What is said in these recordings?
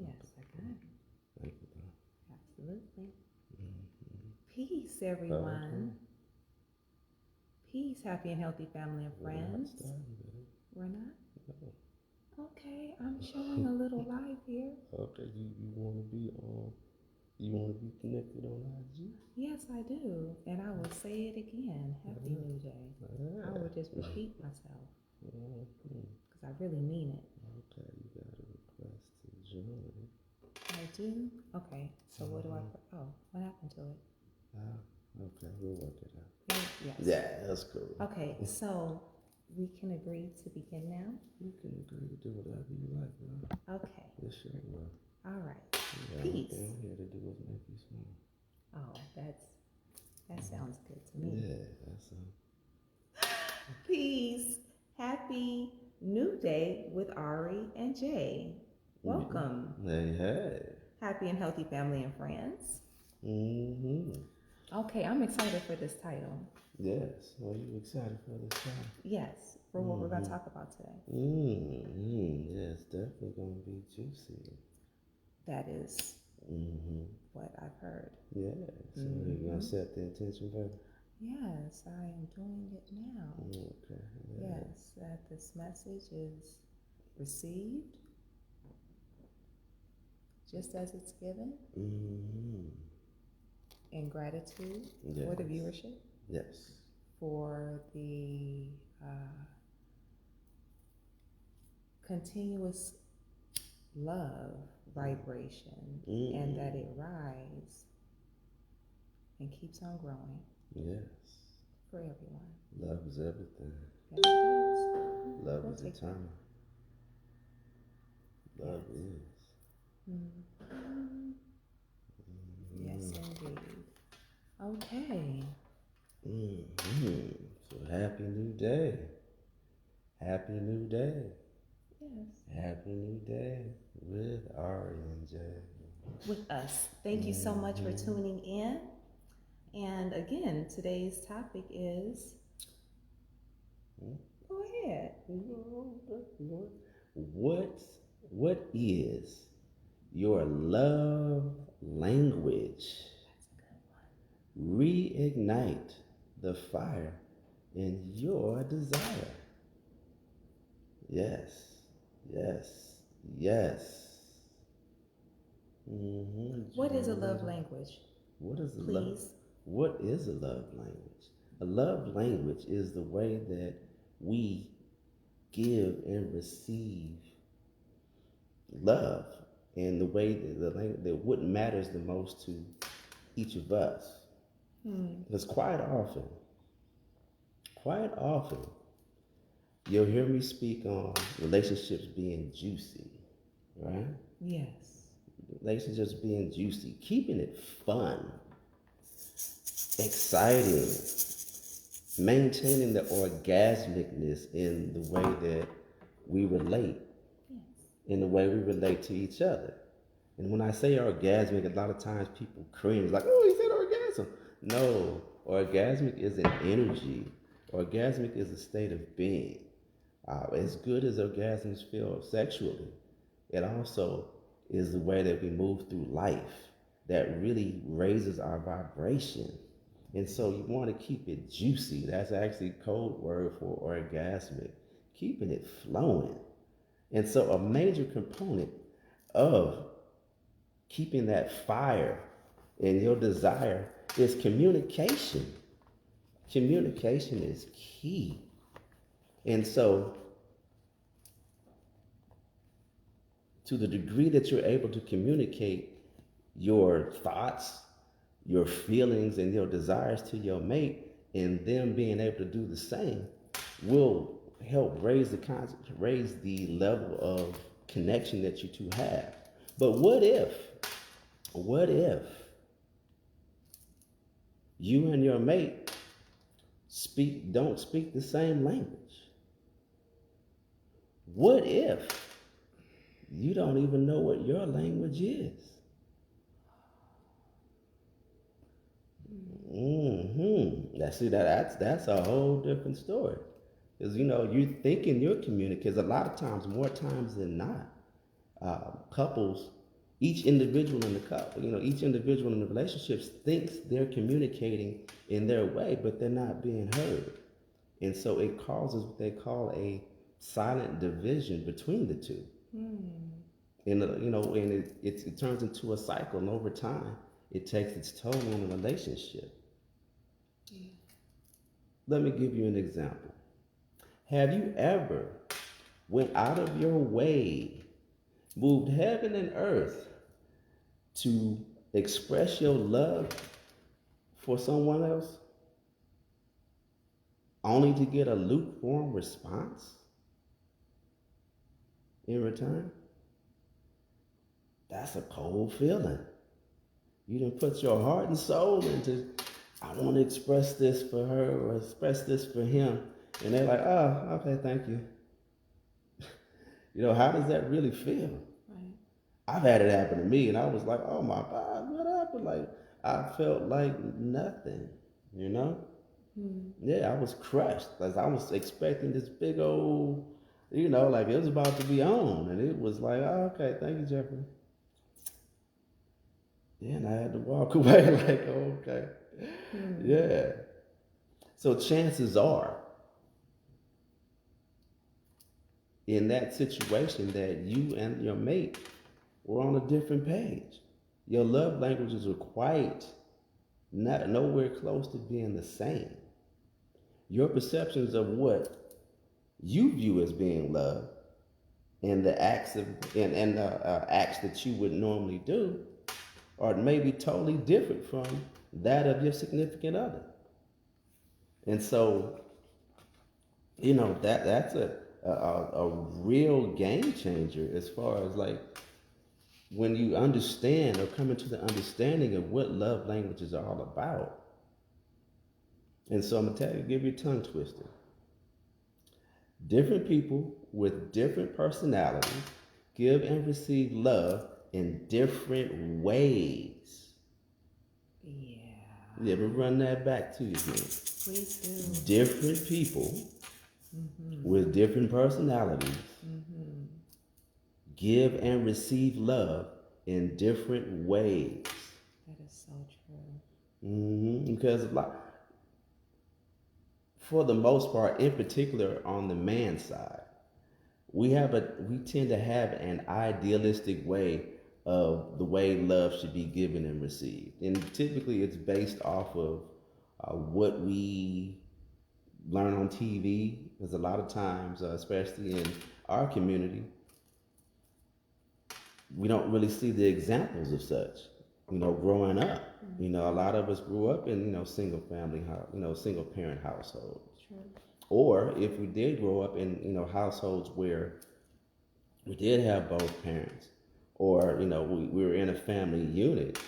Yes, I can. Thank you, bro. Absolutely. Mm-hmm. Peace, Okay. everyone. Peace, happy and healthy family and We're not friends. starting, baby. We're not? No. Okay, I'm showing a little live here. Okay, you want to be on? You want to be connected on IG? Yes, I do. And I will say it again. Happy New Day. I will just repeat myself because I really mean it. Okay, you got a request to join. I do? Okay, so what do I put? Oh, what happened to it? Okay, we'll work it out. Yes. Yeah, that's cool. Okay, so we can agree to begin now? You can agree to do whatever you like, bro. Okay. It's your will. All right. Yeah, Peace. all I'm here to do is make you smile. Oh, that sounds good to me. Yeah, that's Peace. Happy New Day with Ari and Jay. Welcome. Hey. Happy and healthy family and friends. Mm-hmm. Okay, I'm excited for this title. Yes. Are you excited for this time? Yes, for what we're going to talk about today. Yeah, it's definitely going to be juicy. That is what I've heard. Yeah. So you're going to set the intention, baby? Yes, I am doing it now. Okay. Yeah. Yes, that this message is received just as it's given. In gratitude for the viewership. Yes. For the continuous love vibration and that it rises and keeps on growing. Yes. For everyone. Love is everything. Yes, it is. Love is eternal. Love is. Yes, indeed. Okay. So happy new day. Happy new day. Yes. Happy new day with Ari and J. With us. Thank you so much for tuning in. And again, today's topic is. Go ahead. What is your love language? That's a good one. Reignite the fire in your desire. Yes. What is a love language? What is a Please. love? What is a love language? A love language is the way that we give and receive love, and the way that what matters the most to each of us. Because quite often, you'll hear me speak on relationships being juicy, right? Yes. Relationships being juicy, keeping it fun, exciting, maintaining the orgasmicness in the way that we relate, in the way we relate to each other. And when I say orgasmic, a lot of times people cringe, like, oh, he said orgasm. No, orgasmic is an energy. Orgasmic is a state of being. As good as orgasms feel sexually, it also is the way that we move through life that really raises our vibration. And so you want to keep it juicy. That's actually code word for orgasmic. Keeping it flowing. And so a major component of keeping that fire in your desire is communication. Communication is key. And so, to the degree that you're able to communicate your thoughts, your feelings, and your desires to your mate, and them being able to do the same, will help raise the level of connection that you two have. But what if you and your mate don't speak the same language? What if you don't even know what your language is? That's a whole different story. Because you're thinking you're communicating. Because a lot of times, more times than not, couples each individual in the couple, each individual in the relationships thinks they're communicating in their way, but they're not being heard. And so it causes what they call a silent division between the two. And, it turns into a cycle, and over time, it takes its toll on the relationship. Yeah. Let me give you an example. Have you ever went out of your way, moved heaven and earth to express your love for someone else, only to get a lukewarm response in return? That's a cold feeling. You done put your heart and soul into, I want to express this for her or express this for him. And they're like, oh, okay, thank you. How does that really feel? Right. I've had it happen to me, and I was like, oh my God, what happened? Like, I felt like nothing, Yeah, I was crushed. Like, I was expecting this big old, like it was about to be on. And it was like, oh, okay, thank you, Jeffrey. Yeah, and I had to walk away like, oh, okay. Yeah. So chances are, in that situation, that you and your mate were on a different page. Your love languages were quite nowhere close to being the same. Your perceptions of what you view as being love and the acts acts that you would normally do are maybe totally different from that of your significant other. And so, that's a real game changer as far as like when you understand or come into the understanding of what love languages are all about. And so I'm going to give you a tongue twister. Different people with different personalities give and receive love in different ways. Yeah. Yeah, but run that back to you again. Please do. Different people with different personalities give and receive love in different ways. That is so true. Because for the most part, in particular on the man side, we tend to have an idealistic way of the way love should be given and received. And typically it's based off of what we learn on TV, because a lot of times, especially in our community, we don't really see the examples of such, growing up. A lot of us grew up in, single parent households. True. Or if we did grow up in, households where we did have both parents, or, we were in a family unit,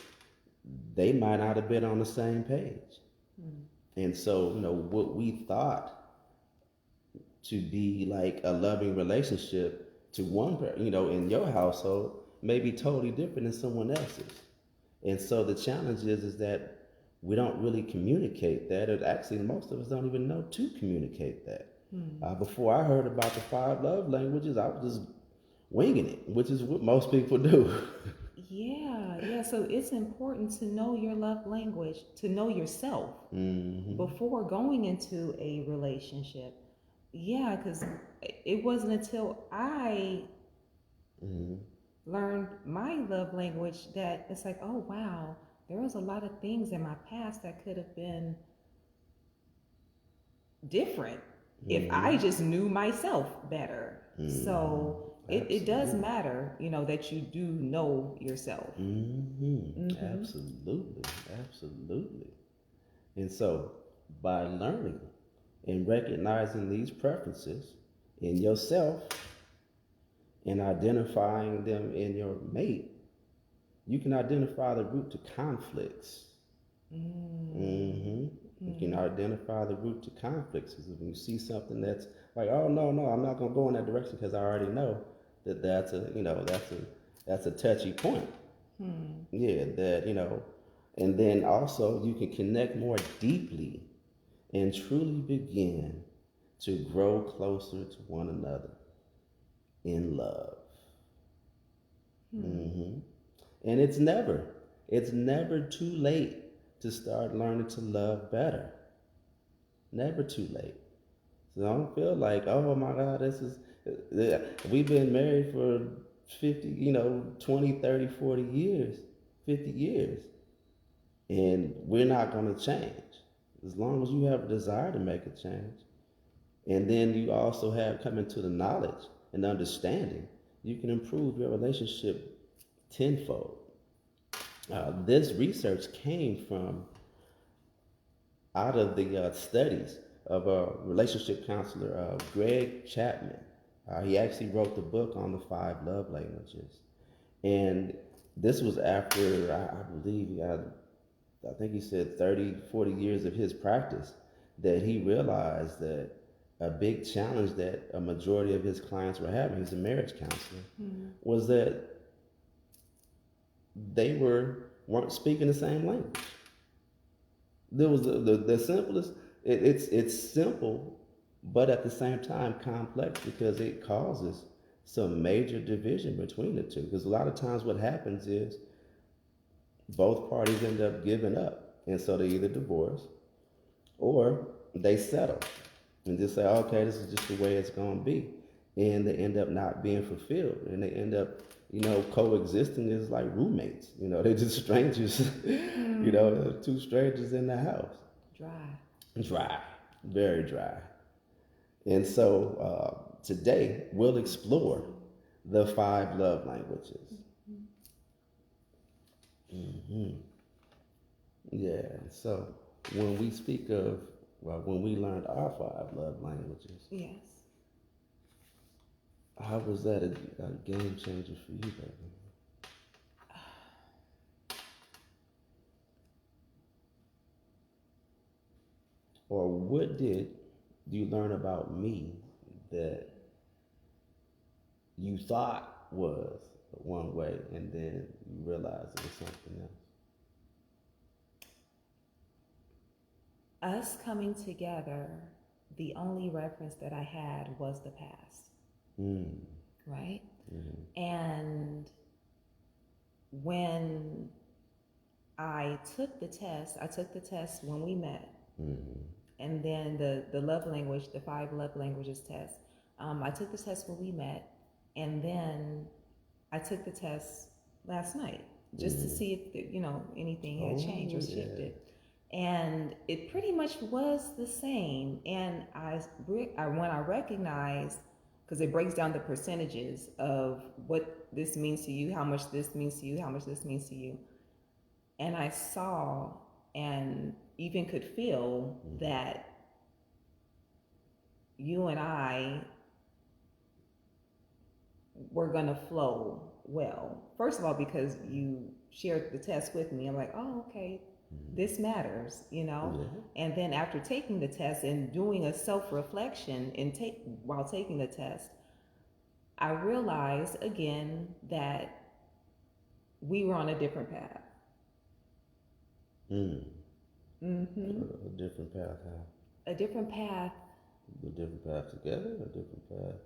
they might not have been on the same page. And so, what we thought to be like a loving relationship to one parent, in your household may be totally different than someone else's. And so the challenge is that we don't really communicate that. Or actually, most of us don't even know to communicate that. Before I heard about the 5 love languages, I was just winging it, which is what most people do. Yeah. So it's important to know your love language, to know yourself before going into a relationship. Yeah, because it wasn't until I learned my love language that it's like, oh wow, there was a lot of things in my past that could have been different if I just knew myself better. So it does matter, that you do know yourself. Absolutely. And so by learning and recognizing these preferences in yourself and identifying them in your mate, you can identify the root to conflicts. You can identify the root to conflicts. Because if you see something that's like, oh no, I'm not gonna go in that direction because I already know that's a touchy point. Yeah, and then also you can connect more deeply and truly begin to grow closer to one another in love. And it's never too late to start learning to love better. Never too late. So I don't feel like, oh my God, we've been married for 50, 20, 30, 40 years, 50 years. And we're not going to change. As long as you have a desire to make a change. And then you also have coming to the knowledge and understanding, you can improve your relationship tenfold. This research came from out of the studies of a relationship counselor, Greg Chapman. He actually wrote the book on the 5 love languages. And this was after, I believe, I think he said 30, 40 years of his practice, that he realized that a big challenge that a majority of his clients were having, he's a marriage counselor, was that they weren't speaking the same language. There was the simplest. It's simple, but at the same time complex because it causes some major division between the two. Because a lot of times what happens is both parties end up giving up, and so they either divorce or they settle and just say, okay, this is just the way it's going to be, and they end up not being fulfilled, and they end up coexisting as like roommates. They're just strangers. Two strangers in the house. Dry, very dry. And so today we'll explore the 5 love languages. Yeah. So when we speak of, when we learned our 5 love languages, yes. How was that a game changer for you, baby? Or what did you learn about me that you thought was one way and then you realized it was something else? Us coming together, the only reference that I had was the past. Right? Mm-hmm. And when I took the test when we met. Mm-hmm. And then the love language, the 5 love languages test. I took the test when we met, and then I took the test last night just to see if anything had changed or shifted. And it pretty much was the same. And when I recognized, because it breaks down the percentages of what this means to you, how much this means to you, how much this means to you. And I saw and even could feel that you and I were going to flow well. First of all, because you shared the test with me. I'm like, oh, okay, this matters, And then after taking the test and doing a self-reflection while taking the test, I realized again that we were on a different path. A different path, huh? A different path. A different path together, or a different path?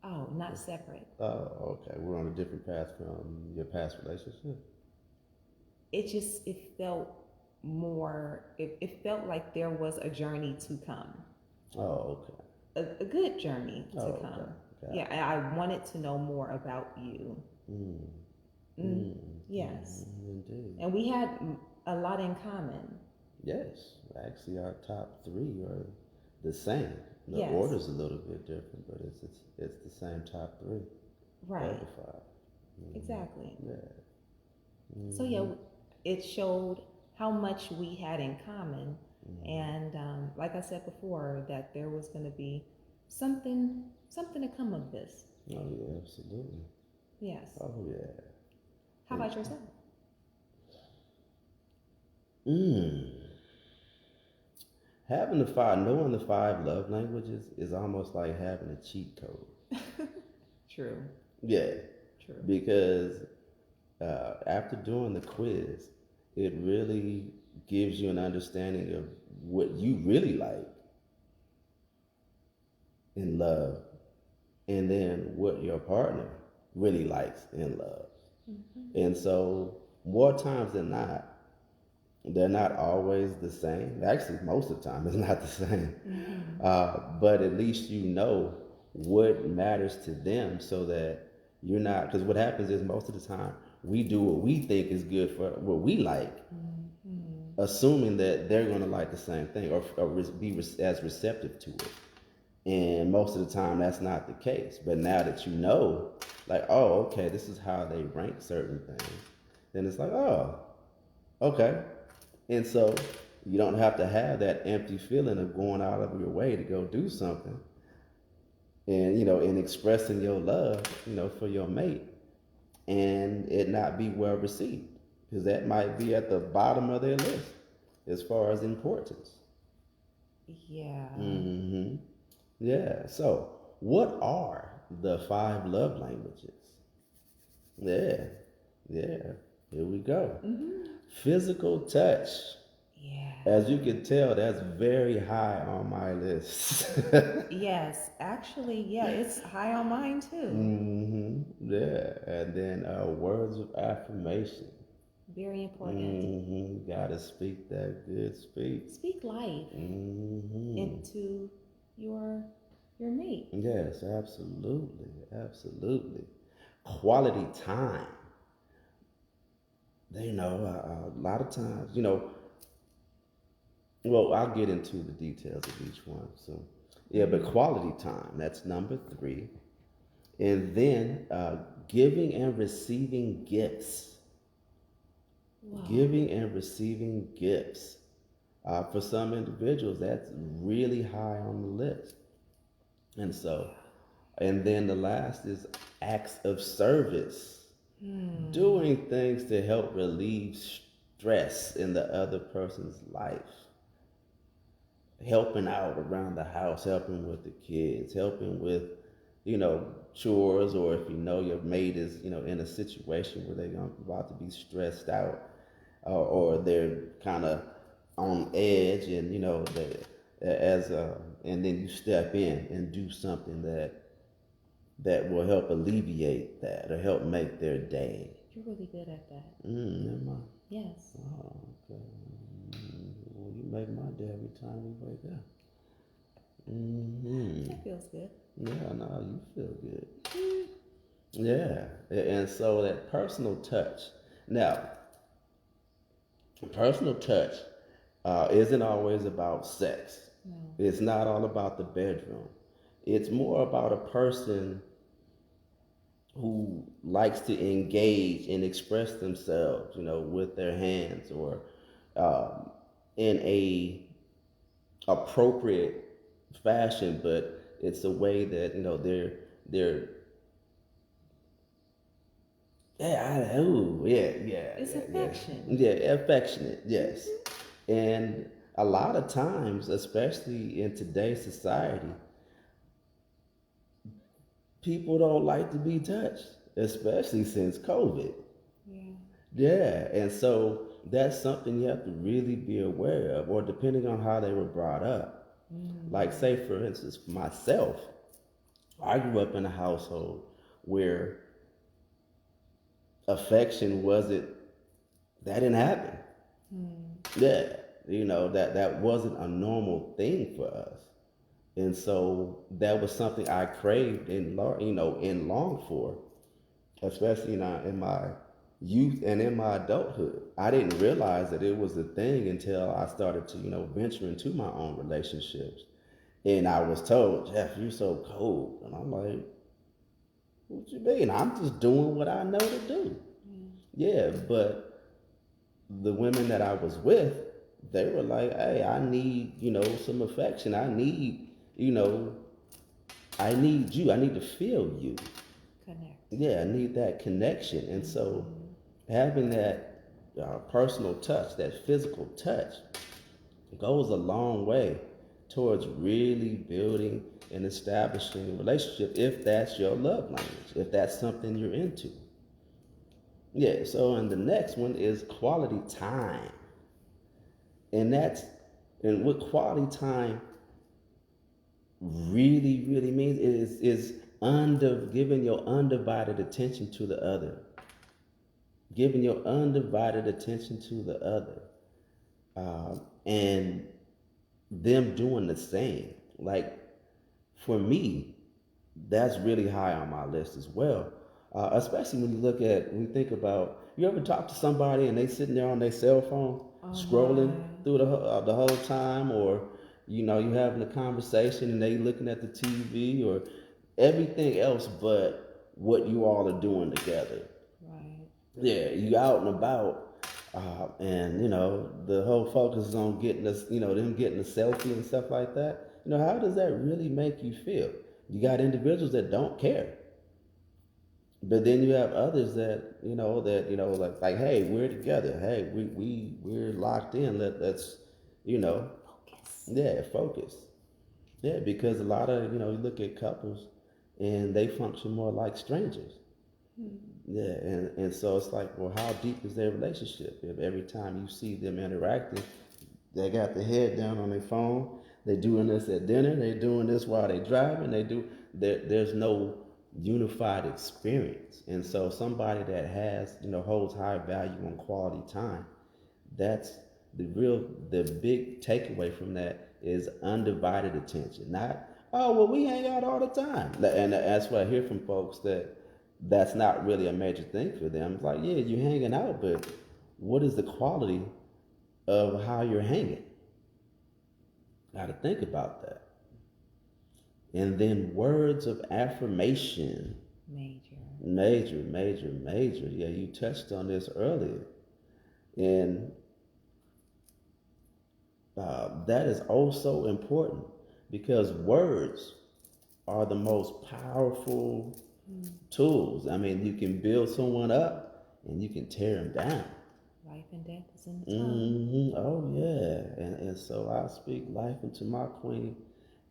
Oh, not separate. Oh, okay. We're on a different path from your past relationship? It felt more, it felt like there was a journey to come. Oh, okay. A good journey to come. Okay. Yeah, I wanted to know more about you. Yes. Indeed. And we had a lot in common. Yes. Actually, our top 3 are the same. The order's a little bit different, but it's the same top 3. Right. Of the 5. Exactly. Yeah. So yeah, it showed how much we had in common, and like I said before, that there was going to be something to come of this. Oh yeah, absolutely. Yes. Oh yeah. How about yourself? Knowing the 5 love languages is almost like having a cheat code. True. Yeah. True. Because after doing the quiz, it really gives you an understanding of what you really like in love, and then what your partner really likes in love. And so more times than not, they're not always the same. Actually, most of the time, it's not the same. But at least you know what matters to them so that you're not, because what happens is most of the time we do what we think is good for what we like, assuming that they're going to like the same thing or be as receptive to it. And most of the time that's not the case. But now that you know, like, oh, okay, this is how they rank certain things, then it's like, oh, okay. And so you don't have to have that empty feeling of going out of your way to go do something and, and expressing your love, for your mate and it not be well received. Because that might be at the bottom of their list as far as importance. Yeah. Yeah. So, what are the 5 love languages? Yeah. Here we go. Physical touch. Yeah. As you can tell, that's very high on my list. Yes, actually, yeah, it's high on mine too. Yeah. And then words of affirmation. Very important. Gotta speak that good speech. Speak life into your mate. Yes, absolutely, absolutely. Quality time. A lot of times, well, I'll get into the details of each one. So, yeah, but quality time, that's number 3. And then giving and receiving gifts. Wow. Giving and receiving gifts. For some individuals, that's really high on the list. And so, and then the last is acts of service. Doing things to help relieve stress in the other person's life. Helping out around the house, helping with the kids, helping with, chores, or if your mate is, in a situation where they're about to be stressed out, or they're kind of on edge, and and then you step in and do something that will help alleviate that or help make their day. You're really good at that. Am I? Yes. Oh, okay. Well, you make my day every time we wake up. That feels good. Yeah, no, you feel good. Yeah, and so that personal touch. Now, personal touch isn't always about sex. No. It's not all about the bedroom. It's more about a person who likes to engage and express themselves, with their hands or in a appropriate fashion, but it's a way that they're It's affection. Yeah, affectionate, yes. And a lot of times, especially in today's society, people don't like to be touched, especially since COVID. Yeah, and so that's something you have to really be aware of, or depending on how they were brought up. Like, say, for instance, myself, I grew up in a household where affection that didn't happen. Yeah, that wasn't a normal thing for us. And so that was something I craved and longed for, especially in my youth and in my adulthood. I didn't realize that it was a thing until I started to, venture into my own relationships. And I was told, Jeff, you're so cold. And I'm like, what you mean? I'm just doing what I know to do. Yeah, but the women that I was with, they were like, hey, I need, some affection. I need you. I need to feel you. Connect. Yeah, I need that connection. And so having that personal touch, that physical touch, goes a long way towards really building and establishing a relationship, if that's your love language, if that's something you're into. Yeah, so and the next one is quality time. And what quality time really, really means is giving your undivided attention to the other. giving your undivided attention to the other, and them doing the same. Like for me, that's really high on my list as well. Especially when when you think about, you ever talk to somebody and they sitting there on their cell phone scrolling through the whole time, or you having a conversation and they looking at the TV or everything else but what you all are doing together. Right. Yeah, you out and about, and the whole focus is on getting us, them getting a selfie and stuff like that. How does that really make you feel? You got individuals that don't care, but then you have others that like hey, we're together. Hey, we're locked in. Let's Focus. yeah, focus. Yeah, because a lot of you look at couples, and they function more like strangers. Yeah, and so it's like, well, how deep is their relationship if every time you see them interacting, they got their head down on their phone, they doing this at dinner, they doing this while they driving, there's no unified experience. And so somebody that has, holds high value on quality time, that's the big takeaway from that is undivided attention. Not, oh, well, we hang out all the time. And that's what I hear from folks, that's not really a major thing for them. It's like, yeah, you're hanging out, but what is the quality of how you're hanging? Got to think about that. And then words of affirmation. Major. Yeah, you touched on this earlier. And that is also important because words are the most powerful tools. I mean, you can build someone up and you can tear them down. Life and death is in the tongue. Oh, yeah. And so I speak life into my queen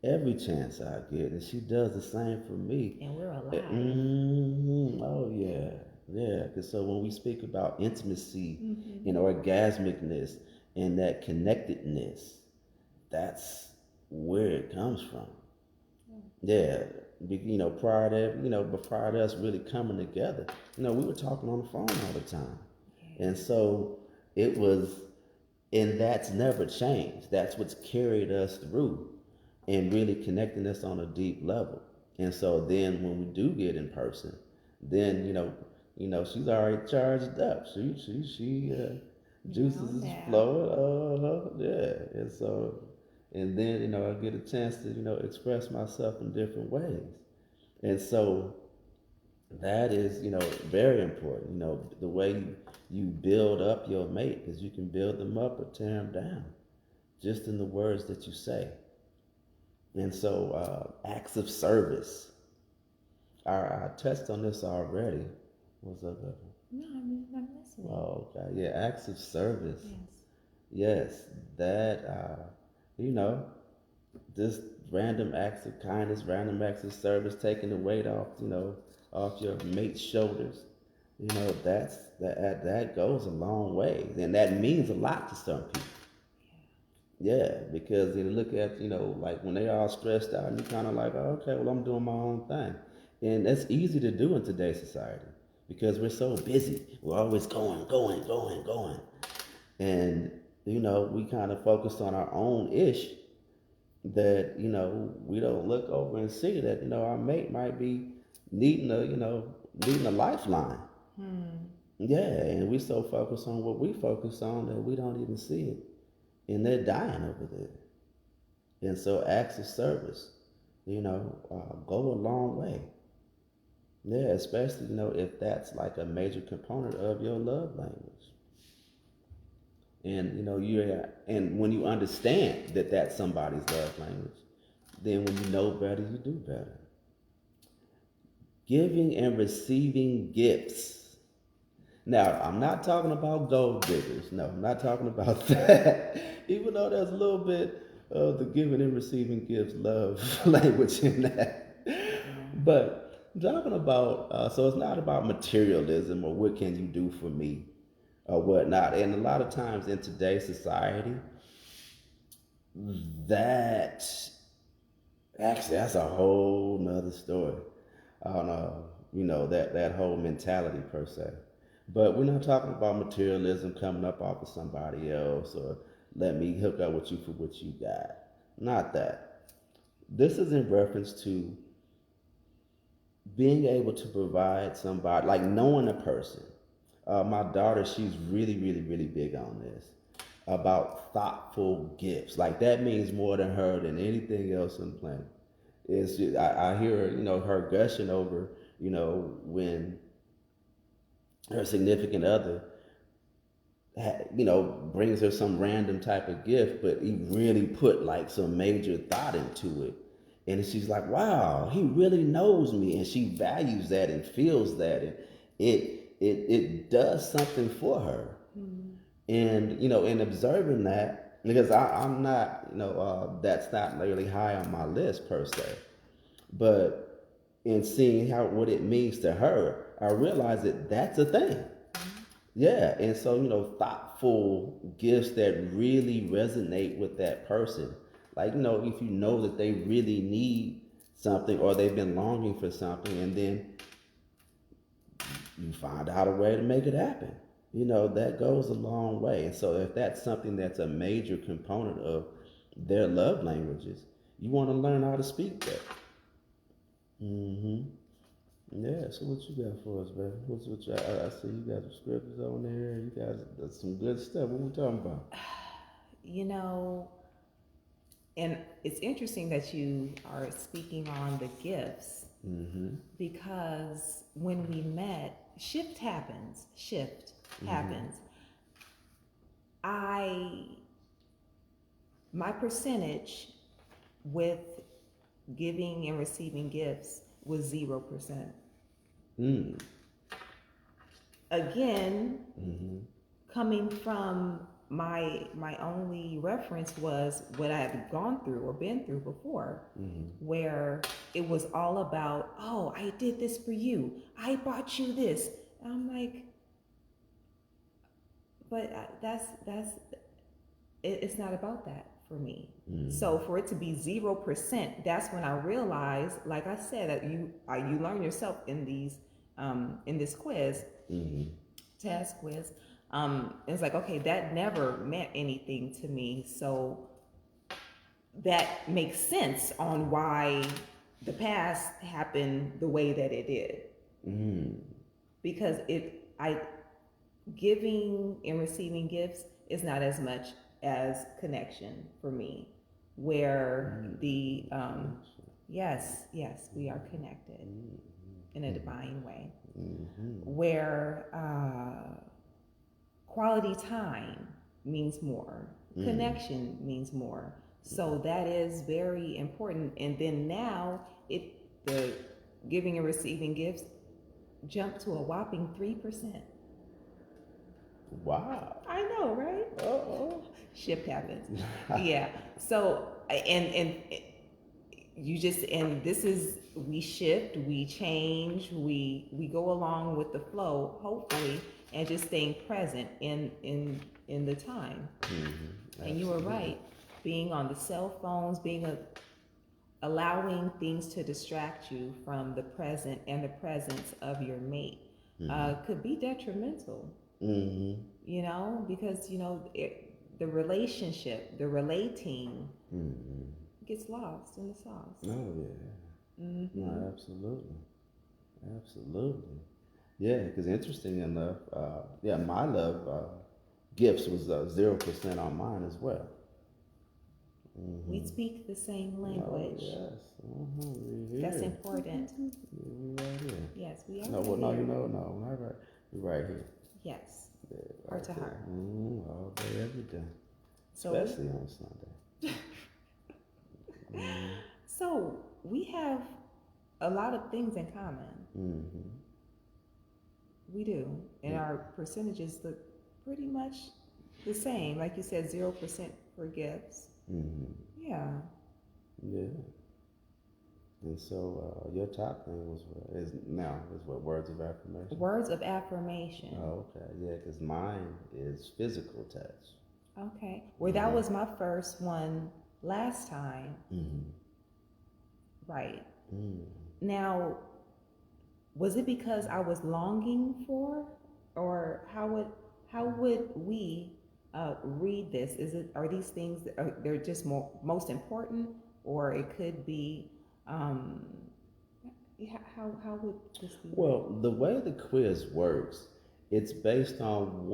every chance I get, and she does the same for me. And we're alive. Oh, yeah. Yeah. Because so when we speak about intimacy and orgasmicness and that connectedness, that's where it comes from. Yeah. Prior to us really coming together, we were talking on the phone all the time. And so it was, and that's never changed. That's what's carried us through and really connecting us on a deep level. And so then when we do get in person, then, she's already charged up. She juices is flowing. Yeah. And so, and then, I get a chance to, express myself in different ways. And so that is, very important, the way you build up your mate, because you can build them up or tear them down just in the words that you say. And so acts of service. I touched on this already. What's up, Evan? No, I'm listening. Oh, okay. Yeah, acts of service. Yes. That, just random acts of kindness, random acts of service, taking the weight off, off your mate's shoulders. That goes a long way. And that means a lot to some people. Yeah, because you look at, like when they all stressed out and you kind of like, oh, okay, well, I'm doing my own thing. And that's easy to do in today's society because we're so busy. We're always going. And, we kind of focus on our own ish that, we don't look over and see that, our mate might be needing a lifeline. Yeah, and we so focused on what we focus on that we don't even see it. And they're dying over there. And so acts of service, go a long way. Yeah, especially, if that's like a major component of your love language. And, and when you understand that that's somebody's love language, then when you know better, you do better. Giving and receiving gifts. Now, I'm not talking about gold diggers. No, I'm not talking about that. Even though there's a little bit of the giving and receiving gifts love language in that. But I'm talking about, so it's not about materialism or what can you do for me or whatnot. And a lot of times in today's society, that's a whole nother story. I don't know, that whole mentality per se. But we're not talking about materialism coming up off of somebody else or let me hook up with you for what you got. Not that. This is in reference to being able to provide somebody, like knowing a person. My daughter, she's really, really, really big on this about thoughtful gifts. Like that means more to her than anything else on the planet. It's just, I hear her, her gushing over, when her significant other, brings her some random type of gift, but he really put like some major thought into it. And she's like, wow, he really knows me. And she values that and feels that. And it does something for her. Mm-hmm. And, in observing that, because I'm not, that's not really high on my list per se. But in seeing what it means to her, I realize that that's a thing. Yeah, and so thoughtful gifts that really resonate with that person. Like if you know that they really need something or they've been longing for something, and then you find out a way to make it happen. That goes a long way. And so if that's something that's a major component of their love languages, you want to learn how to speak that. Mm-hmm. Yeah, so what you got for us, baby? I see you got some scriptures on there. You got some good stuff. What we talking about? And it's interesting that you are speaking on the gifts, mm-hmm. because when we met, shift happens. Mm-hmm. My percentage with giving and receiving gifts was 0%. Mm. Again, mm-hmm. coming from my only reference was what I had gone through or been through before, mm-hmm. where it was all about, oh, I did this for you, I bought you this. And I'm like, but it's not about that for me. Mm-hmm. So for it to be 0%, that's when I realized, like I said, that you learn yourself in this quiz, mm-hmm. test quiz. It's like, okay, that never meant anything to me. So that makes sense on why the past happened the way that it did. Mm. Because giving and receiving gifts is not as much as connection for me, where yes, we are connected in a divine way, mm-hmm. where quality time means more, connection means more. So that is very important. And then now the giving and receiving gifts jump to a whopping 3%. Wow. I know, right? Uh-oh. Shift happens. Yeah. So and you just, and this is, we shift, we change, we go along with the flow, hopefully, and just staying present in the time. Mm-hmm. And you were right. Being on the cell phones, allowing things to distract you from the present and the presence of your mate, mm-hmm. Could be detrimental. Mm-hmm. Because the relationship, the relating, mm-hmm. gets lost in the sauce. Oh yeah. Mm-hmm. No, absolutely. Yeah, because interesting enough, my love gifts was 0% on mine as well. Mm-hmm. We speak the same language. Oh, yes. Mm-hmm. That's important. We're right here. Yes, we are. No, not right. We're right here. Yes. Yeah, right heart to there. heart. All day, every day. Especially on Sunday. Mm-hmm. So we have a lot of things in common. Mm-hmm. We do. And our percentages look pretty much the same. Like you said, 0% for gifts. Mm-hmm. Yeah. And so your top thing is what, words of affirmation? Words of affirmation. Oh, okay. Yeah, because mine is physical touch. Okay. Well, that was my first one last time. Mm-hmm. Right. Mm-hmm. Now, was it because I was longing for or how would we read this? Are these things that they're just most important, or it could be um, how would this be read? Well, the way the quiz works, it's based on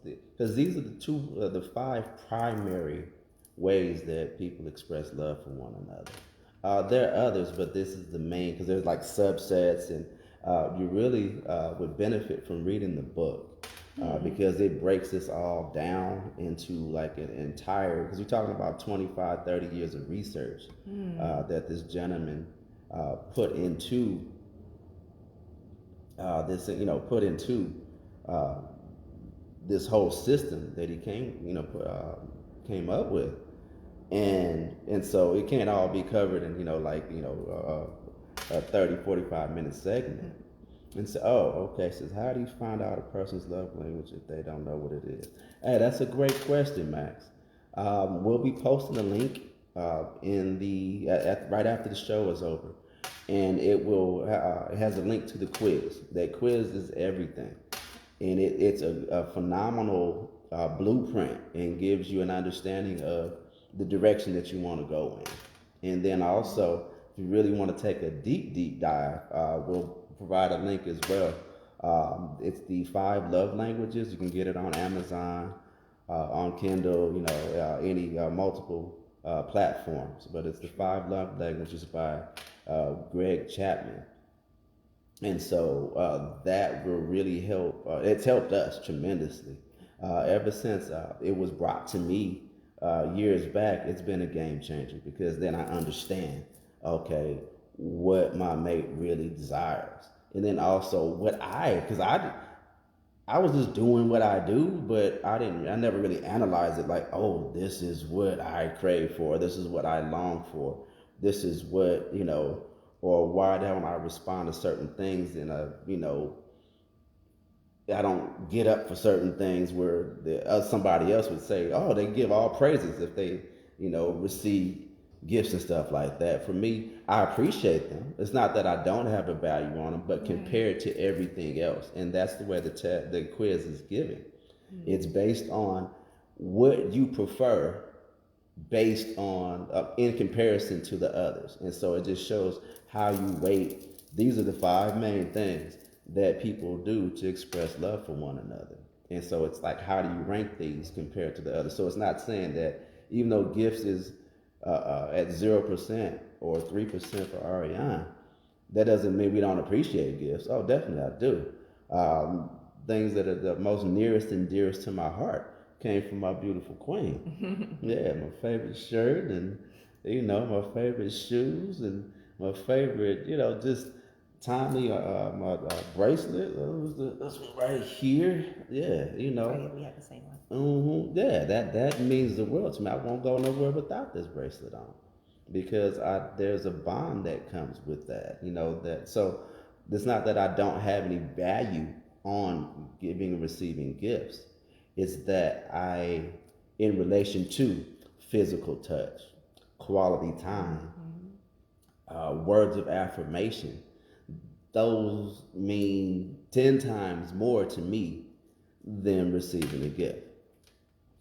because these are the five primary ways that people express love for one another. There are others, but this is the main because there's like subsets, and you really would benefit from reading the book because it breaks this all down into like an entire. Because you're talking about 25, 30 years of research that this gentleman put into put into uh, this whole system that he came up with, and so it can't all be covered in a 30, 45 minute segment. And so, okay, says, how do you find out a person's love language if they don't know what it is? Hey, that's a great question, Max. We'll be posting a link right after the show is over, and it has a link to the quiz. That quiz is everything, and it's a phenomenal blueprint and gives you an understanding of the direction that you want to go in. And then also, if you really want to take a deep dive, we'll provide a link as well. It's the 5 love languages. You can get it on Amazon, on Kindle, any multiple platforms. But it's the 5 love languages by Greg Chapman. And so that will really help. It's helped us tremendously. Ever since it was brought to me years back, it's been a game changer because then I understand, okay, what my mate really desires. And then also because I was just doing what I do, but I never really analyzed it like, oh, this is what I crave for. This is what I long for. This is what, or why don't I respond to certain things and I don't get up for certain things where somebody else would say, oh, they give all praises if they, receive gifts and stuff like that. For me, I appreciate them. It's not that I don't have a value on them, but compared to everything else, and that's the way the quiz is given. It's based on what you prefer based on in comparison to the others, and so it just shows how you weight. These are the 5 main things that people do to express love for one another. And so it's like, how do you rank these compared to the others? So it's not saying that even though gifts is at 0% or 3% for Ariane, that doesn't mean we don't appreciate gifts. Oh, definitely I do. Things that are the most nearest and dearest to my heart came from my beautiful queen. Yeah, my favorite shirt and, my favorite shoes and my favorite, just tiny my bracelet. This one right here. Yeah, Oh yeah, we have the same one. Yeah, that means the world to me. I won't go nowhere without this bracelet on, because there's a bond that comes with that. That so it's not that I don't have any value on giving and receiving gifts. It's that in relation to physical touch, quality time, words of affirmation, those mean 10 times more to me than receiving a gift.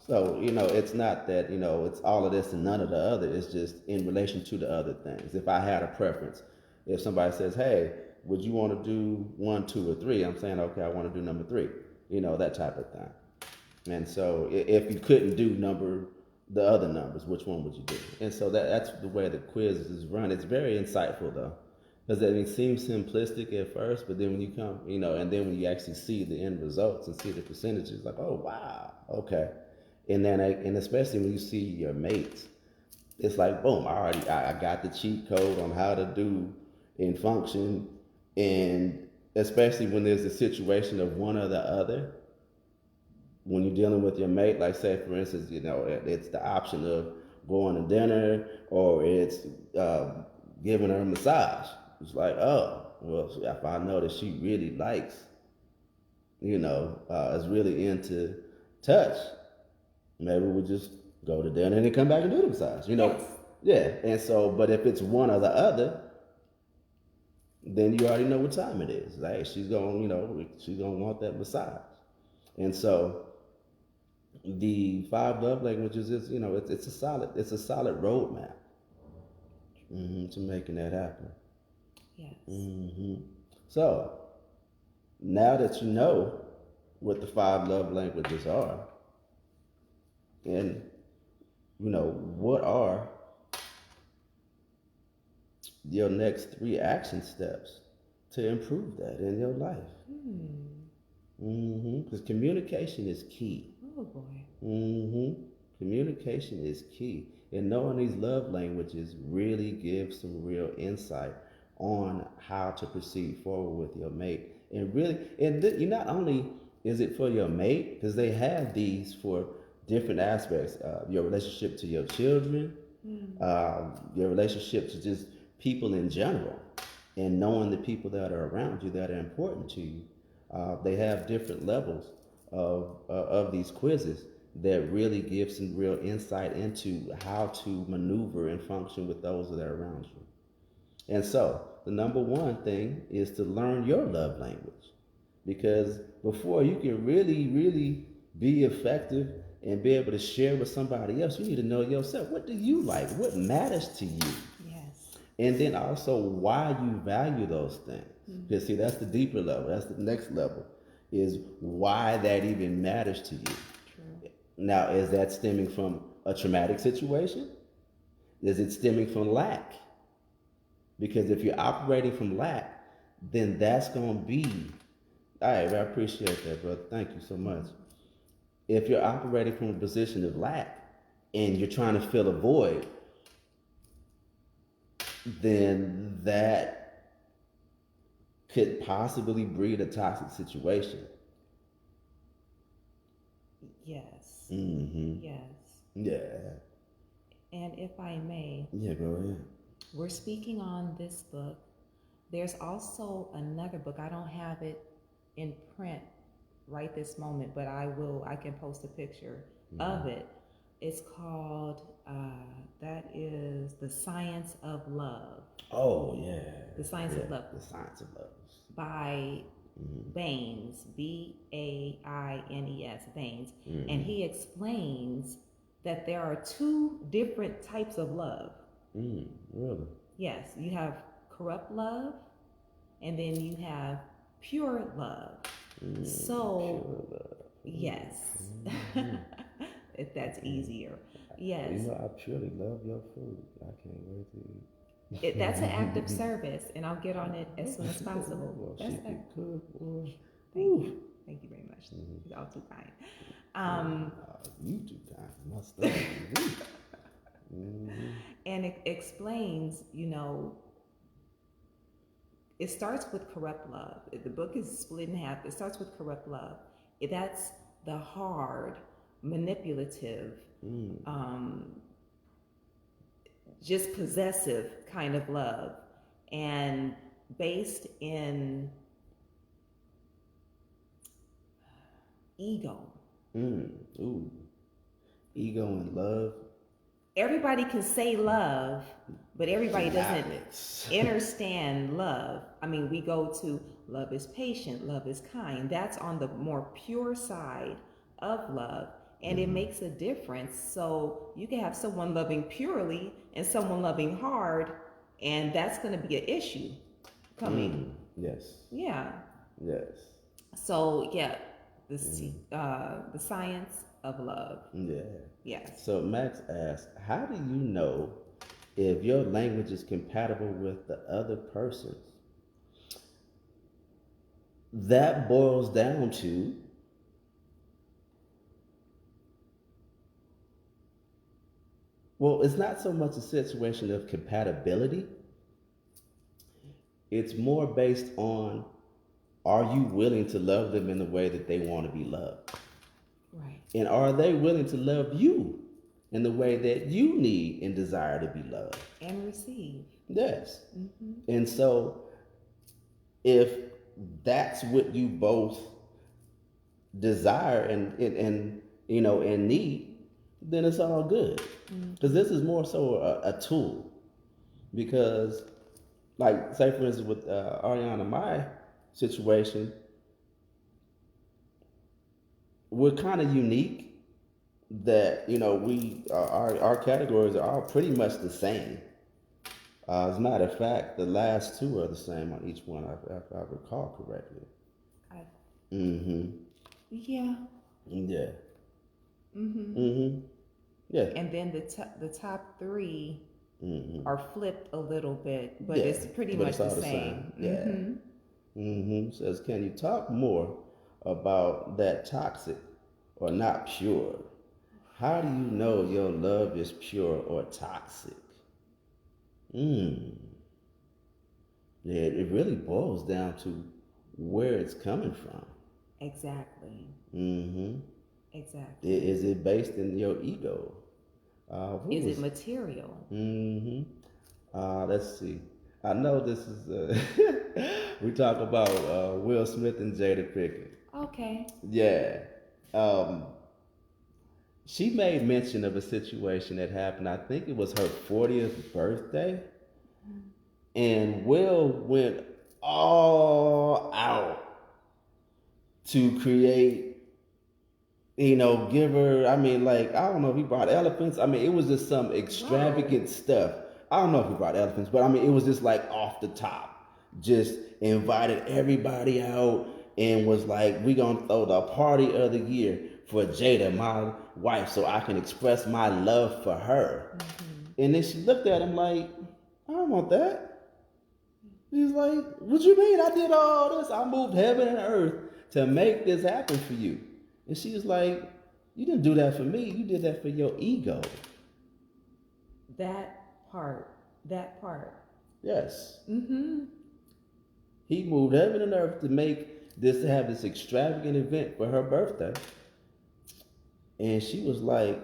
So, it's not that, it's all of this and none of the other. It's just in relation to the other things. If I had a preference, if somebody says, hey, would you want to do 1, 2, or 3? I'm saying, okay, I want to do number 3, that type of thing. And so if you couldn't do the other numbers, which one would you do? And so that's the way the quiz is run. It's very insightful, though. Because it seems simplistic at first, but then when you come, and then when you actually see the end results and see the percentages, like, oh, wow, okay. And then, and especially when you see your mates, it's like, boom, I got the cheat code on how to do and function. And especially when there's a situation of one or the other, when you're dealing with your mate, like say, for instance, it's the option of going to dinner or it's giving her a massage. It's like, oh, well, if I know that she really likes, is really into touch, maybe we'll just go to dinner and then come back and do the massage, Yes. Yeah. And so, but if it's one or the other, then you already know what time it is. Like she's gonna want that massage. And so the five love languages is, it's a solid roadmap to making that happen. Yes. So now that you know what the five love languages are, and what are your next 3 action steps to improve that in your life? Because communication is key. Oh boy. Communication is key, and knowing these love languages really gives some real insight on how to proceed forward with your mate. And really, you not only is it for your mate, because they have these for different aspects, your relationship to your children, your relationship to just people in general, and knowing the people that are around you that are important to you. They have different levels of these quizzes that really give some real insight into how to maneuver and function with those that are around you. And so the number one thing is to learn your love language, because before you can really be effective and be able to share with somebody else, you need to know yourself. What do you like? What matters to you? Yes. And then also why you value those things. Because see, that's the deeper level. That's the next level, is why that even matters to you. True. Now, is that stemming from a traumatic situation? Is it stemming from lack? Because if you're operating from lack, then that's going to be, all right, I appreciate that, brother. Thank you so much. If you're operating from a position of lack and you're trying to fill a void, then that could possibly breed a toxic situation. Yes. Yes. Yeah. And if I may. Yeah, go ahead. We're speaking on this book. There's also another book. I don't have it in print right this moment, but I can post a picture of it. It's called, that is The Science of Love. Oh, yeah. The Science of Love. The Science of Love. By Baines, Baines, Baines. And he explains that there are 2 different types of love. Really? Yes, you have corrupt love, and then you have pure love. So, pure love. yes, if that's easier. Yes. I purely love your food. I can't wait to eat. That's an act of service, and I'll get on it as soon as possible. Well, That's she can cook, boy. Thank you. Thank you very much. You're all too kind. You too kind. My stuff. And it explains, it starts with corrupt love. The book is split in half. It starts with corrupt love. That's the hard, manipulative, just possessive kind of love, and based in ego. Ooh. Ego and love. Everybody can say love, but everybody doesn't understand love. I mean, we go to love is patient, love is kind. That's on the more pure side of love, and it makes a difference. So you can have someone loving purely and someone loving hard, and that's going to be an issue coming. Yes. Yeah. Yes. So yeah, the science of love. Yeah. Yes. So Max asks, how do you know if your language is compatible with the other person's? That boils down to it's not so much a situation of compatibility. It's more based on, are you willing to love them in the way that they want to be loved? Right. And are they willing to love you in the way that you need and desire to be loved? And receive. Yes. And so if that's what you both desire and need, then it's all good. Because this is more so a tool. Because, like, say for instance with Ariana, my situation, we're kind of unique that, we our categories are all pretty much the same. As a matter of fact, the last two are the same on each one, if I recall correctly. Mm-hmm. Yeah. Yeah. Mm-hmm. Mm-hmm. Yeah. And then the top three are flipped a little bit, but it's pretty much it's all the same. Yeah. Says, can you talk more about that toxic or not pure? How do you know your love is pure or toxic? Yeah, it really boils down to where it's coming from. Exactly. Exactly. Is it based in your ego? Is it material? Let's see. I know this is. We talk about Will Smith and Jada Pinkett. Okay. Yeah. Um, she made mention of a situation that happened. I think it was her 40th birthday, and Will went all out to create, give her, I mean, like, I don't know if he brought elephants. I mean, it was just some extravagant stuff. I don't know if he brought elephants, but I mean, it was just like off the top. Just invited everybody out and was like, we gonna throw the party of the year for Jada, my wife, so I can express my love for her. And then she looked at him like, I don't want that. He's like, what you mean? I did all this. I moved heaven and earth to make this happen for you. And she was like, you didn't do that for me. You did that for your ego. That part. Yes. He moved heaven and earth to have this extravagant event for her birthday. And she was like,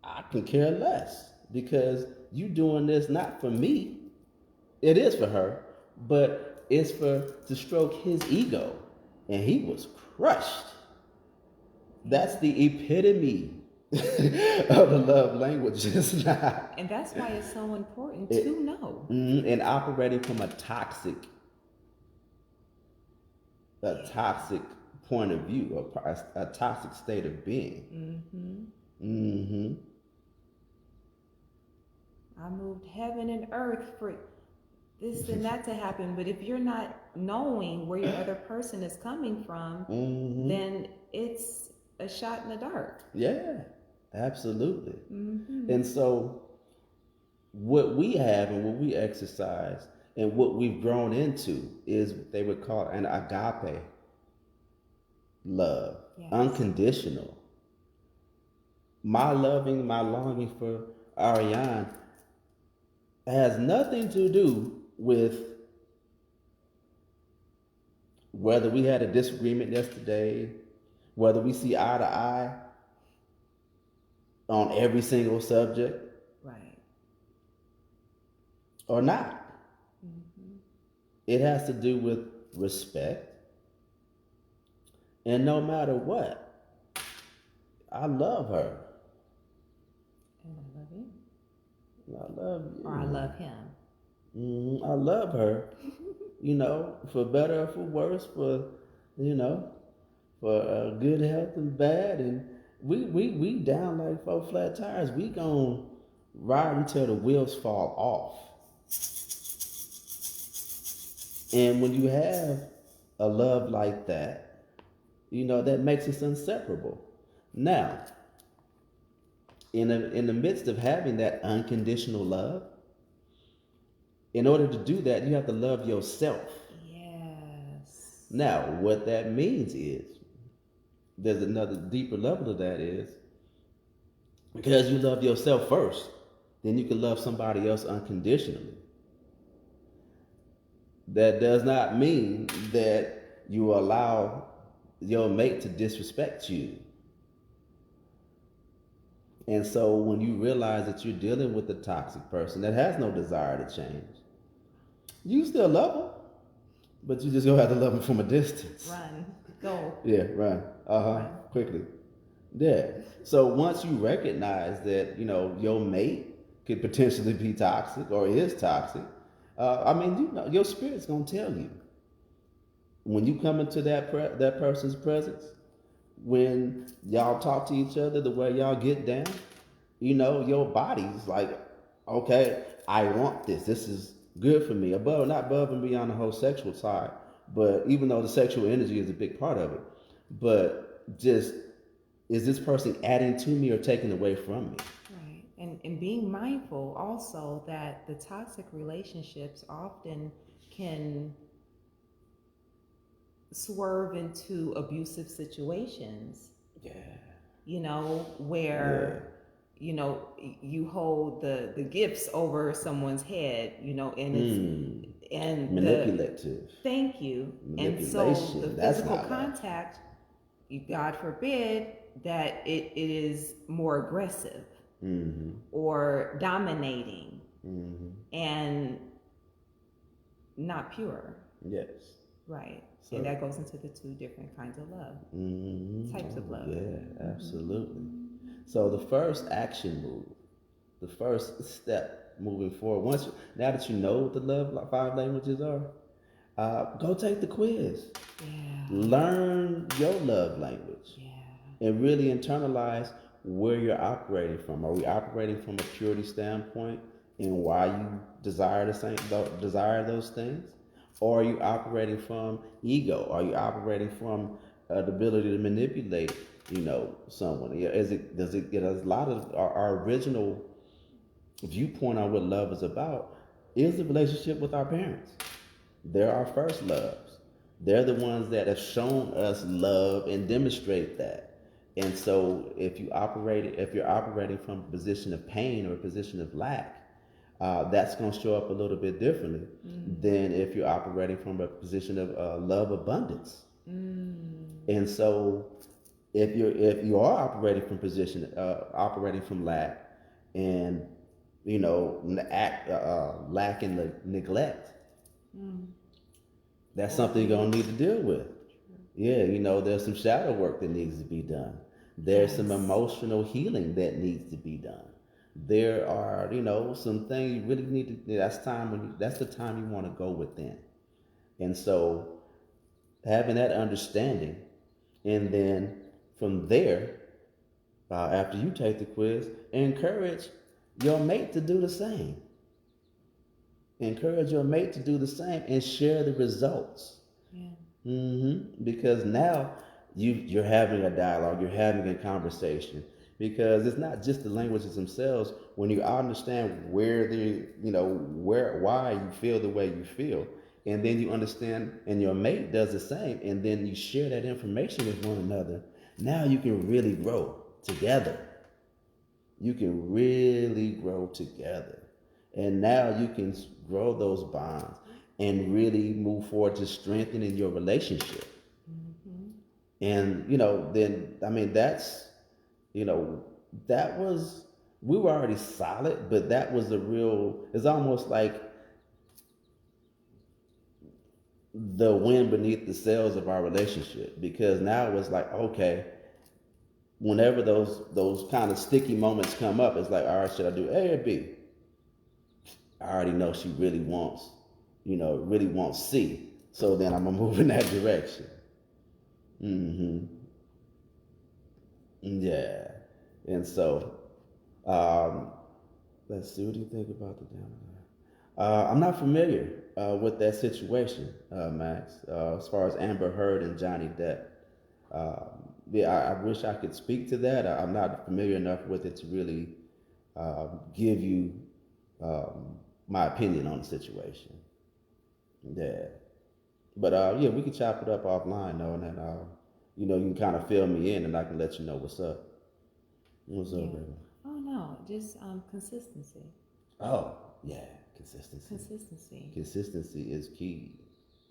I can care less because you doing this not for me. It is for her, but it's to stroke his ego. And he was crushed. That's the epitome of the love languages. And that's why it's so important to know. And operating from a toxic point of view, a toxic state of being. I moved heaven and earth for this and that to happen, but if you're not knowing where your other person is coming from, then it's a shot in the dark. Yeah, absolutely. And so what we have and what we exercise and what we've grown into is what they would call an agape love. Yes. Unconditional. My longing for Ariane has nothing to do with whether we had a disagreement yesterday, whether we see eye to eye on every single subject, right, or not. It has to do with respect. And no matter what, I love her. And I love you. I love you. Or I love him. I love her, for better or for worse, for good health and bad. And we down like 4 flat tires. We gonna ride until the wheels fall off. And when you have a love like that, that makes us inseparable. Now, in the midst of having that unconditional love, in order to do that, you have to love yourself. Yes. Now, what that means is, there's another deeper level to that is, because you love yourself first, then you can love somebody else unconditionally. That does not mean that you allow your mate to disrespect you. And so when you realize that you're dealing with a toxic person that has no desire to change, you still love them, but you just gonna have to love them from a distance. Run. Go. Yeah, run. Run. Quickly. Yeah. So once you recognize that, your mate could potentially be toxic or is toxic, your spirit's gonna tell you. When you come into that person's presence, when y'all talk to each other, the way y'all get down, your body's like, okay, I want this. This is good for me. Not above and beyond the whole sexual side, but even though the sexual energy is a big part of it, but just, is this person adding to me or taking away from me? Right. And being mindful also that the toxic relationships often can swerve into abusive situations. Yeah. Where you hold the gifts over someone's head, and it's and manipulative. Thank you. And so the physical contact, God forbid that it is more aggressive or dominating and not pure. Yes. Right. So, and that goes into the two different kinds of love, types of love. Yeah, absolutely. So the first action move, the first step moving forward, now that you know what the love 5 languages are, go take the quiz. Yeah. Learn your love language. Yeah. And really internalize where you're operating from. Are we operating from a purity standpoint and why you desire those things? Or are you operating from ego? Are you operating from the ability to manipulate, someone? Does it get a lot of our original viewpoint on what love is about is the relationship with our parents. They're our first loves. They're the ones that have shown us love and demonstrate that. And so if you're operating from a position of pain or a position of lack, that's going to show up a little bit differently than if you're operating from a position of love abundance. And so if you are operating operating from lack and lack and neglect, that's something you're gonna need to deal with. Yeah, there's some shadow work that needs to be done. There's some emotional healing that needs to be done. There are, some things you really need to. That's the time you want to go within. And so, having that understanding, and then from there, after you take the quiz, encourage your mate to do the same. Encourage your mate to do the same and share the results. Yeah. Because now you're having a dialogue, you're having a conversation. Because it's not just the languages themselves. When you understand why you feel the way you feel, and then you understand, and your mate does the same, and then you share that information with one another, now you can really grow together. You can really grow together. And now you can grow those bonds and really move forward to strengthening your relationship. And, that's, that was, we were already solid, but that was it's almost like the wind beneath the sails of our relationship, because now it's like, okay, whenever those kind of sticky moments come up, it's like, all right, should I do A or B? I already know she really wants C. So then I'm gonna move in that direction. Yeah. And so, let's see, what do you think about the down there? I'm not familiar with that situation, Max, as far as Amber Heard and Johnny Depp. I wish I could speak to that. I'm not familiar enough with it to really give you my opinion on the situation. Yeah. But we can chop it up offline though, and then you can kind of fill me in, and I can let you know what's up. What's up, baby? Oh no, just consistency. Oh yeah, consistency. Consistency is key.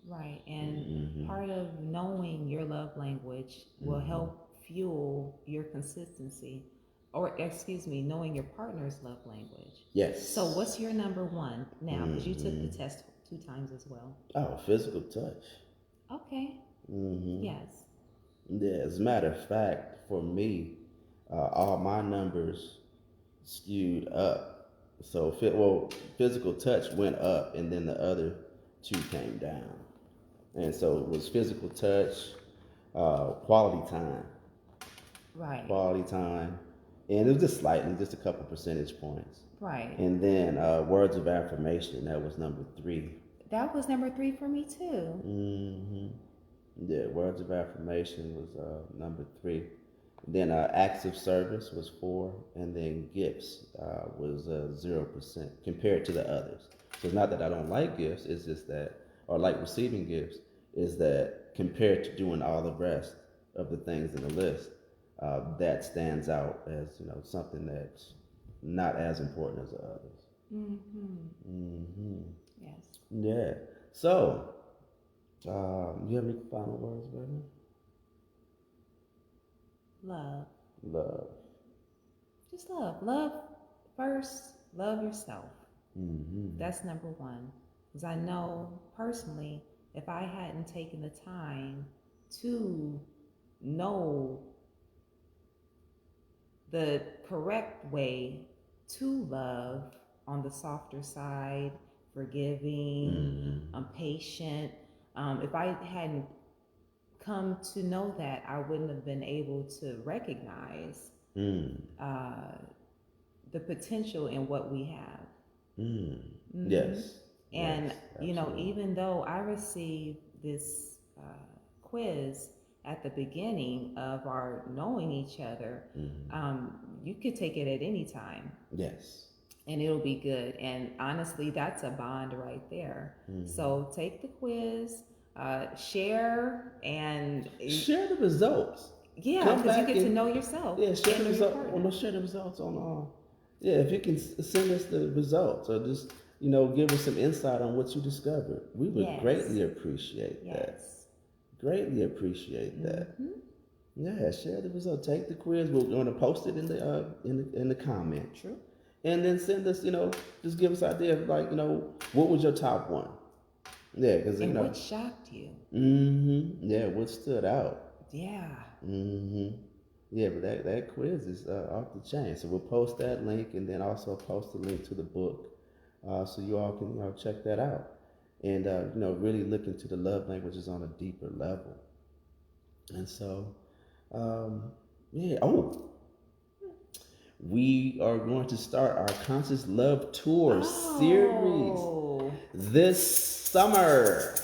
Right, and part of knowing your love language will help fuel your consistency, or knowing your partner's love language. Yes. So what's your number one now? Because you took the test 2 times as well. Oh, physical touch. Okay. Yes. Yeah, as a matter of fact, for me, all my numbers skewed up. So, physical touch went up, and then the other 2 came down. And so it was physical touch, quality time, Right. quality time, and it was just slightly, just a couple percentage points. Right. And then words of affirmation, that was number 3. That was number 3 for me too. Yeah, words of affirmation was number 3. Then acts of service was 4, and then gifts was 0% compared to the others. So it's not that I don't like gifts; it's just that, or like receiving gifts, is that compared to doing all the rest of the things in the list, that stands out as something that's not as important as the others. Yes. Yeah. So, you have any final words, baby? Love. Love. Just love. Love first. Love yourself. That's number 1. Because I know personally, if I hadn't taken the time to know the correct way to love on the softer side, forgiving, patient, if I hadn't come to know that, I wouldn't have been able to recognize the potential in what we have. Yes. And, yes, absolutely. even though I received this quiz at the beginning of our knowing each other, you could take it at any time. Yes. And it'll be good. And honestly, that's a bond right there. So take the quiz, share, and share the results. Yeah, because you get to know yourself. Yeah, share the results. Well, share the results on. Yeah, if you can send us the results, or just give us some insight on what you discovered, we would greatly appreciate that. Greatly appreciate that. Yeah, share the result. Take the quiz. We're going to post it in the comment. True. And then send us, just give us an idea of what was your top one? Yeah, because what shocked you? Yeah, what stood out? Yeah. Yeah, but that quiz is off the chain. So we'll post that link, and then also post a link to the book, so you all can check that out, and really look into the love languages on a deeper level. And so, yeah. Oh, we are going to start our Conscious Love Tour series this summer.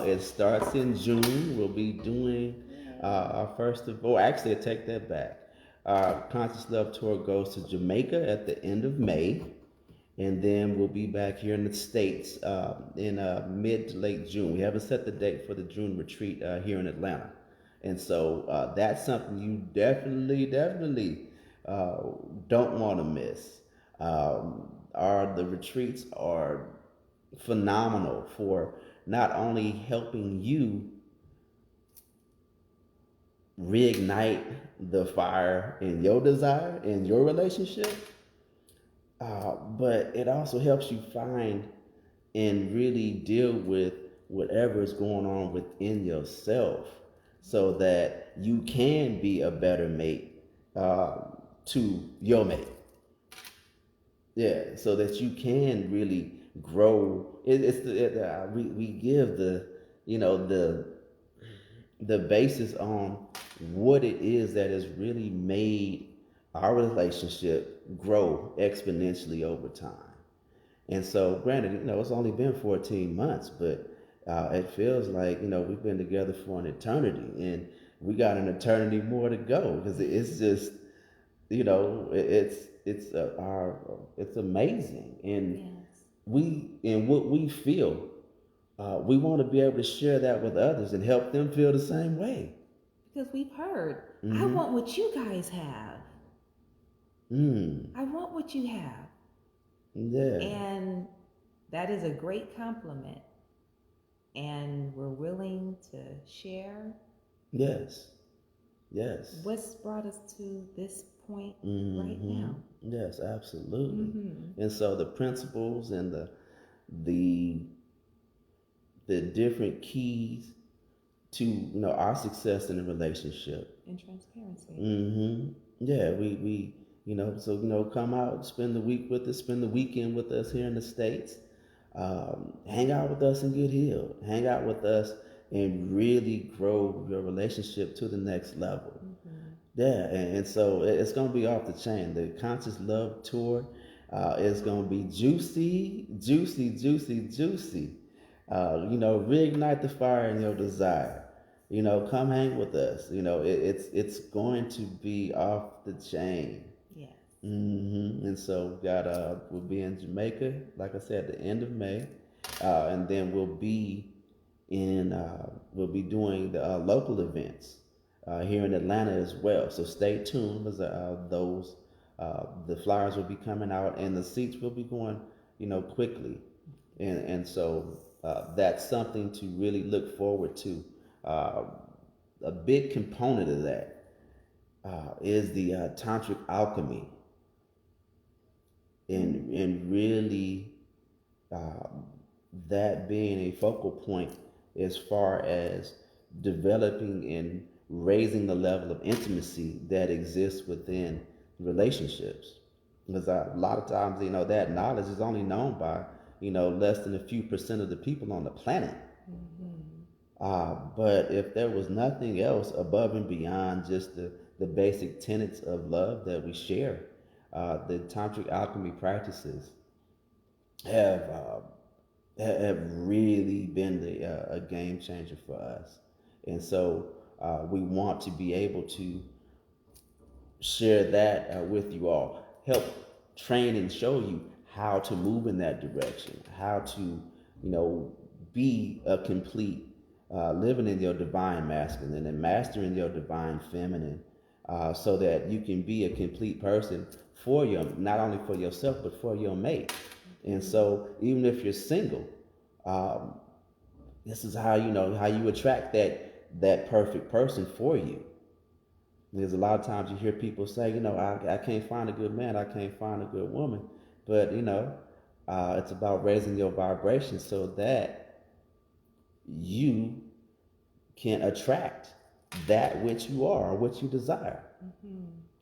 It starts in June. We'll be doing our first of all. Actually, I take that back. Our Conscious Love Tour goes to Jamaica at the end of May, and then we'll be back here in the States in mid to late June. We haven't set the date for the June retreat here in Atlanta. And so that's something you definitely don't want to miss. The retreats are phenomenal for not only helping you reignite the fire in your desire, in your relationship, but it also helps you find and really deal with whatever is going on within yourself, so that you can be a better mate to your mate. Yeah, so that you can really grow. We give the basis on what it is that has really made our relationship grow exponentially over time. And so, granted, it's only been 14 months, but it feels like we've been together for an eternity, and we got an eternity more to go, because it's just it's amazing, and what we feel, we want to be able to share that with others and help them feel the same way. Because we've heard, I want what you guys have. I want what you have. Yeah. And that is a great compliment. And we're willing to share. Yes. What's brought us to this point right now. Yes, absolutely. And so the principles and the different keys to our success in a relationship. And transparency. Yeah, we so come out, spend the week with us, spend the weekend with us here in the States. Hang out with us and get healed. Hang out with us and really grow your relationship to the next level. Yeah, and so it's going to be off the chain. The Conscious Love Tour is going to be juicy, juicy, juicy, juicy. Reignite the fire in your desire. Come hang with us. It's going to be off the chain. Yes. And so we'll be in Jamaica, like I said, at the end of May, and then we'll be doing the local events here in Atlanta as well. So stay tuned, because the flyers will be coming out and the seats will be going, quickly, and so that's something to really look forward to. A big component of that is the tantric alchemy, and really that being a focal point as far as developing and raising the level of intimacy that exists within relationships. Because a lot of times, that knowledge is only known by, less than a few percent of the people on the planet. But if there was nothing else above and beyond just the basic tenets of love that we share, the tantric alchemy practices have really been a game changer for us. And so we want to be able to share that with you all, help train and show you how to move in that direction, how to, be a complete, living in your divine masculine and mastering your divine feminine, so that you can be a complete person for not only for yourself, but for your mate. And so even if you're single, this is how you attract that perfect person for you. There's a lot of times you hear people say, I can't find a good man, I can't find a good woman. But, it's about raising your vibration so that you can attract that which you are or which you desire.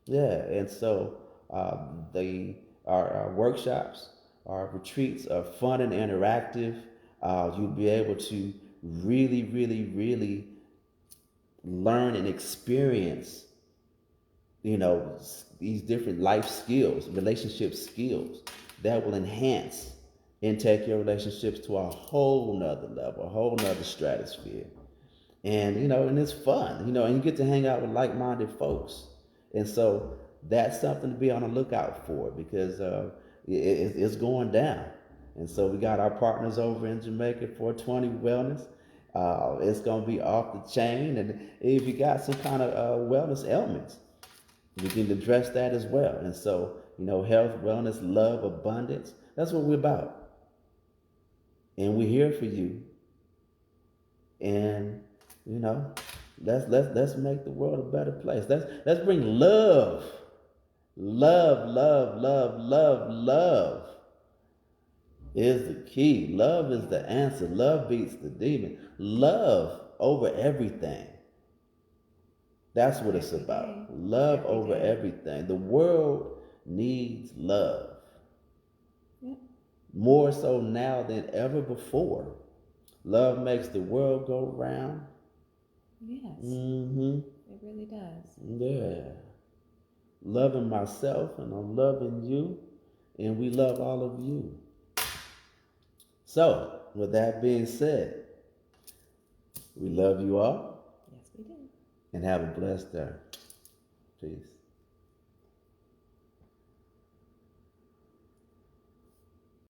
Yeah, and so our workshops, our retreats are fun and interactive. You'll be able to really, really, really learn and experience, these different life skills, relationship skills that will enhance and take your relationships to a whole nother level, a whole nother stratosphere. And, and it's fun, and you get to hang out with like-minded folks. And so that's something to be on the lookout for, because it's going down. And so we got our partners over in Jamaica, 420 Wellness. It's going to be off the chain. And if you got some kind of wellness ailments, we can address that as well. And so, health, wellness, love, abundance, that's what we're about. And we're here for you. And, let's make the world a better place. Let's bring love. Love, love, love, love, love is the key. Love is the answer. Love beats the demon. Love over everything. That's what it's about. Love over everything. The world needs love. Yep. More so now than ever before. Love makes the world go round. Yes. It really does. Yeah. Loving myself, and I'm loving you, and we love all of you. So, with that being said, we love you all. Yes, we do. And have a blessed day. Peace.